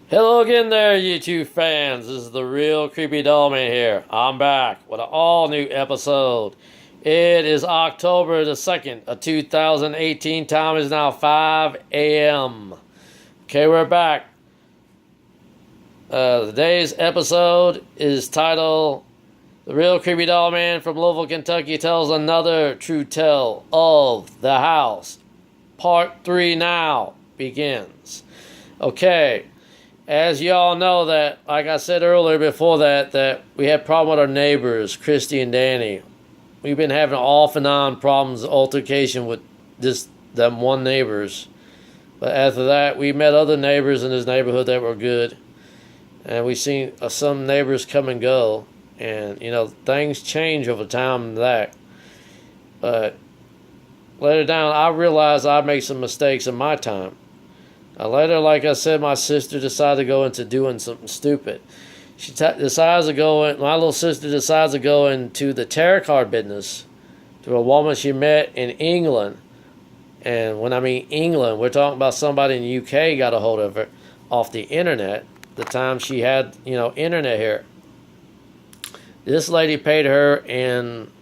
Hello again there, YouTube fans. This is the real Creepy Doll Man here. I'm back with an all-new episode. It is October the 2nd of 2018. Time is now 5 a.m. Okay, we're back. Today's episode is titled The Real Creepy Doll Man from Louisville, Kentucky tells another true tale of the house. Part 3 now begins. Okay. As y'all know that, like I said earlier before that we had a problem with our neighbors, Christy and Danny. We've been having off and on problems, altercation with them one neighbors. But after that, we met other neighbors in this neighborhood that were good. And we seen some neighbors come and go. And, things change over time and that. But later down, I realized I made some mistakes in my time. Later, like I said, my sister decided to go into doing something stupid. My little sister decides to go into the tarot card business through a woman she met in England. And when I mean England, we're talking about somebody in the UK got a hold of her off the internet, the time she had, internet here. This lady paid her in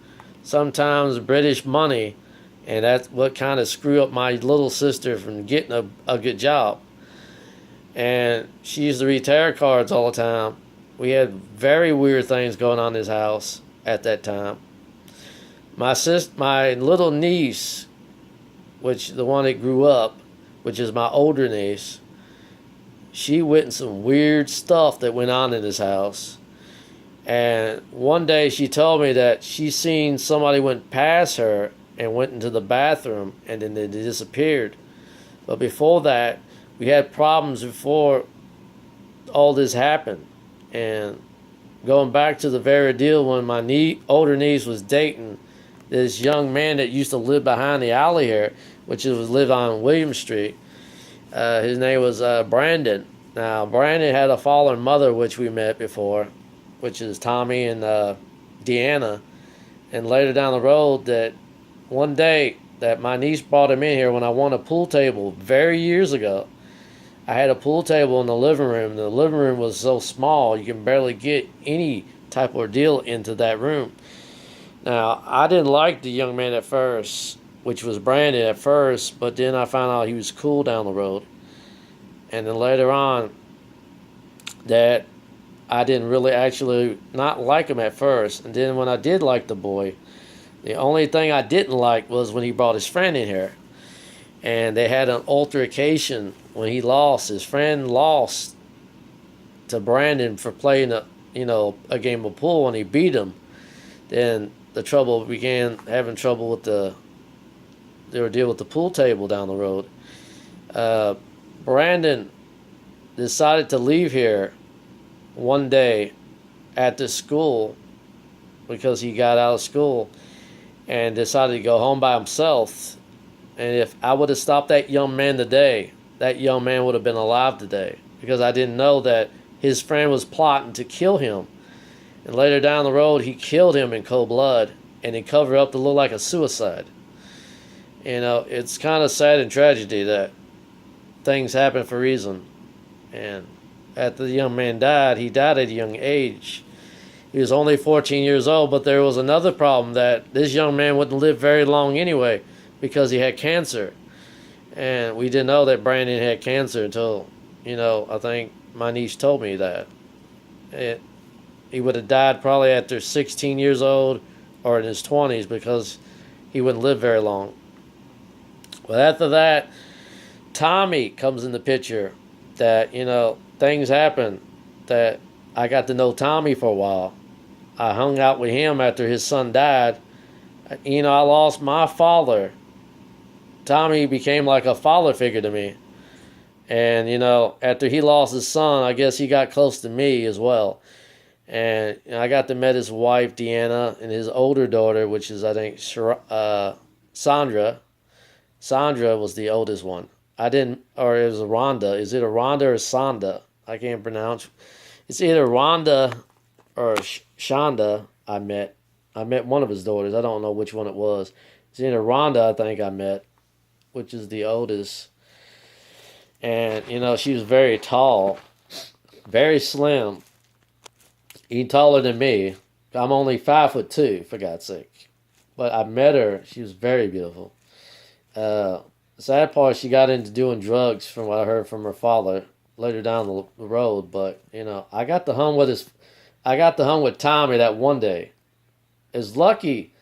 sometimes British money. And that's what kind of screwed up my little sister from getting a good job. And she used to read tarot cards all the time. We had very weird things going on in this house at that time. My little niece, the one that grew up, which is my older niece, she witnessed some weird stuff that went on in this house. And one day she told me that she seen somebody went past her and went into the bathroom, and then they disappeared. But before that, we had problems before all this happened. And going back to the very deal when my older niece was dating this young man that used to live behind the alley here, which lived on William Street. His name was Brandon. Now, Brandon had a father and mother, which we met before, which is Tommy and Deanna. And later down the road that one day that my niece brought him in here when I won a pool table very years ago. I had a pool table in the living room. The living room was so small you can barely get any type of deal into that room. Now, I didn't like the young man at first, which was Brandon at first, but then I found out he was cool down the road. And then later on, that I didn't really actually not like him at first. And then when I did like the boy, the only thing I didn't like was when he brought his friend in here. And they had an altercation when he lost. His friend lost to Brandon for playing a game of pool, and he beat him. Then the trouble began, having trouble with they were dealing with the pool table down the road. Brandon decided to leave here one day at the school because he got out of school and decided to go home by himself. And if I would have stopped that young man today, that young man would have been alive today, because I didn't know that his friend was plotting to kill him. And later down the road, he killed him in cold blood, and he covered up to look like a suicide. It's kind of sad and tragedy that things happen for a reason. And after the young man died, he died at a young age. He was only 14 years old, but there was another problem that this young man wouldn't live very long anyway because he had cancer. And we didn't know that Brandon had cancer until, I think my niece told me that. He would have died probably after 16 years old or in his 20s because he wouldn't live very long. But after that, Tommy comes in the picture that, things happen that I got to know Tommy for a while. I hung out with him after his son died. I lost my father. Tommy became like a father figure to me. And, after he lost his son, I guess he got close to me as well. And I got to meet his wife, Deanna, and his older daughter, which is, I think, Sandra. Sandra was the oldest one. Or it was Rhonda. Is it a Rhonda or Sonda? I can't pronounce. It's either Rhonda or Shonda. I met one of his daughters. I don't know which one it was. It's either Rhonda, I think I met, which is the oldest. And, she was very tall. very slim, even taller than me. I'm only 5'2", for God's sake. But I met her. She was very beautiful. The sad part, she got into doing drugs, from what I heard from her father later down the road. But I got to hung with Tommy that one day. It's lucky.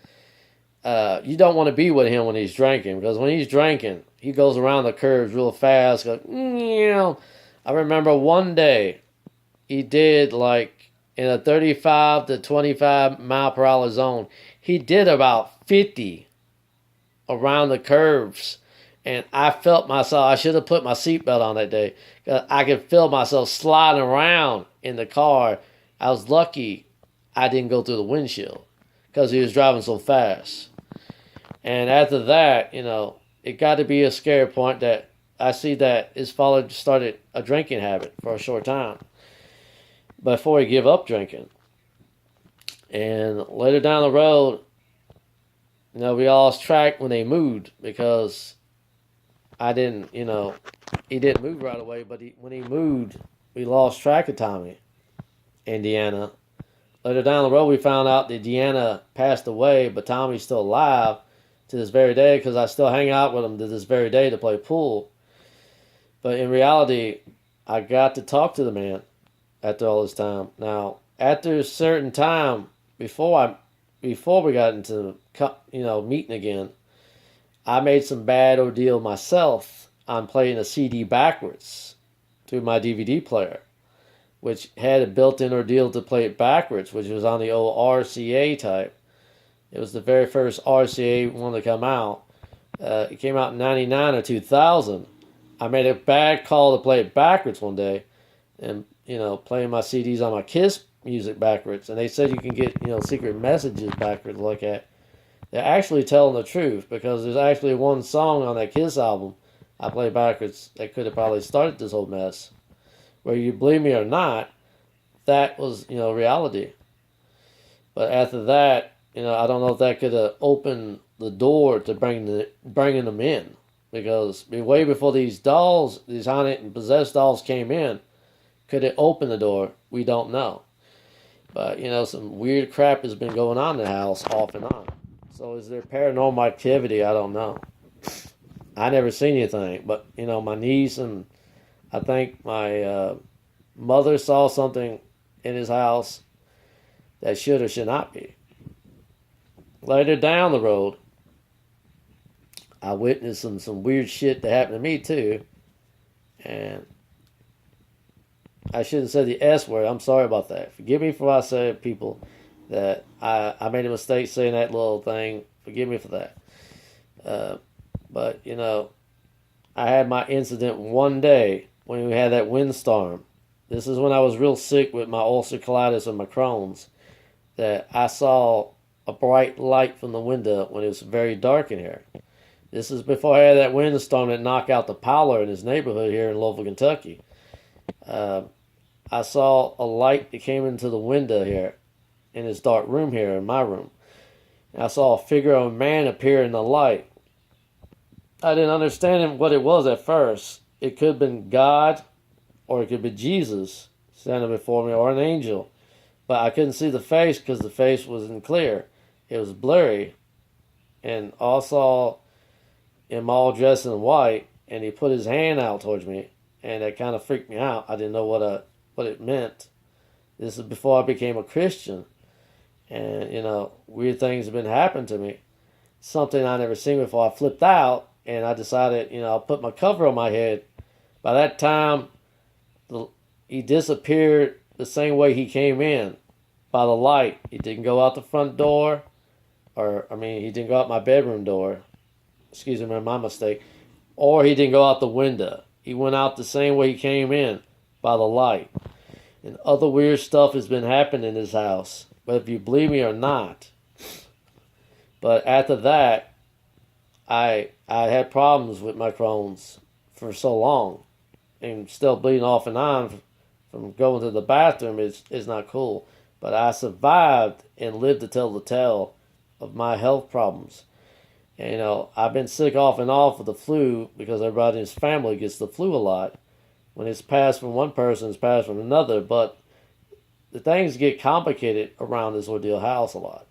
You don't want to be with him when he's drinking, because when he's drinking, he goes around the curves real fast. I remember one day he did, like, in a 35 to 25 mile per hour zone, he did about 50 around the curves. And I felt myself, I should have put my seatbelt on that day, because I could feel myself sliding around in the car. I was lucky I didn't go through the windshield, because he was driving so fast. And after that, it got to be a scary point that I see that his father started a drinking habit for a short time before he gave up drinking. And later down the road, we lost track when they moved, because he didn't move right away, but when he moved, we lost track of Tommy and Deanna. Later down the road, we found out that Deanna passed away, but Tommy's still alive to this very day, because I still hang out with him to this very day to play pool. But in reality, I got to talk to the man after all this time. Now, after a certain time, before we got into meeting again, I made some bad ordeal myself on playing a CD backwards through my DVD player, which had a built-in ordeal to play it backwards, which was on the old RCA type. It was the very first RCA one to come out. It came out in 99 or 2000. I made a bad call to play it backwards one day, and playing my CDs on my Kiss music backwards, and they said you can get secret messages backwards like that. They're actually telling the truth, because there's actually one song on that Kiss album I played backwards that could have probably started this whole mess. Whether you believe me or not, that was reality. But after that, I don't know if that could have opened the door to bringing them in, because way before these dolls, these haunted and possessed dolls came in, could it open the door? We don't know. But some weird crap has been going on in the house off and on. So is there paranormal activity? I don't know. I never seen anything, but my niece and I think my mother saw something in his house that should or should not be. Later down the road, I witnessed some weird shit that happened to me too. And I shouldn't say the S word. I'm sorry about that. Forgive me for what I said, people, that I made a mistake saying that little thing. Forgive me for that. But, I had my incident one day when we had that windstorm. This is when I was real sick with my ulcerative colitis and my Crohn's, that I saw a bright light from the window when it was very dark in here. This is before I had that windstorm that knocked out the power in his neighborhood here in Louisville, Kentucky. I saw a light that came into the window here in this dark room here in my room. And I saw a figure of a man appear in the light. I didn't understand what it was at first. It could have been God, or it could be Jesus standing before me, or an angel. But I couldn't see the face because the face wasn't clear. It was blurry. And I saw him all dressed in white, and he put his hand out towards me, and that kind of freaked me out. I didn't know what it meant. This is before I became a Christian. And, weird things have been happening to me. Something I never seen before. I flipped out, and I decided, I'll put my cover on my head. By that time, he disappeared the same way he came in, by the light. He didn't go out the front door, he didn't go out my bedroom door. Excuse me, my mistake. Or he didn't go out the window. He went out the same way he came in, by the light. And other weird stuff has been happening in this house, whether you believe me or not. But after that, I had problems with my Crohn's for so long, and still bleeding off and on from going to the bathroom is not cool. But I survived and lived to tell the tale of my health problems. And, I've been sick off and off with the flu, because everybody in his family gets the flu a lot when it's passed from one person, it's passed from another. But the things get complicated around this ordeal house a lot.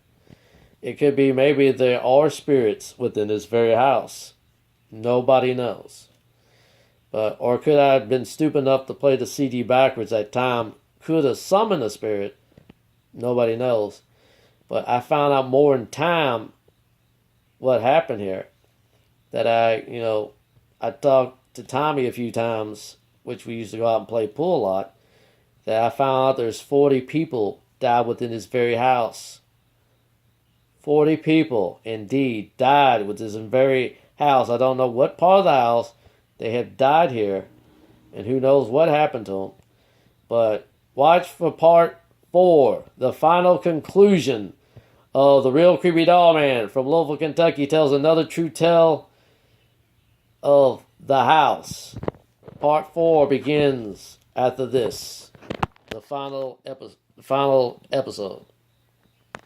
It could be maybe there are spirits within this very house. Nobody knows. Or could I have been stupid enough to play the CD backwards at time? Could have summoned a spirit. Nobody knows. But I found out more in time what happened here. That I talked to Tommy a few times, which we used to go out and play pool a lot, that I found out there's 40 people died within this very house. 40 people, indeed, died within this very house. I don't know what part of the house they have died here, and who knows what happened to them. But watch for part 4, the final conclusion of The Real Creepy Doll Man from Louisville, Kentucky tells another true tale of the house. Part 4 begins after this, the final episode.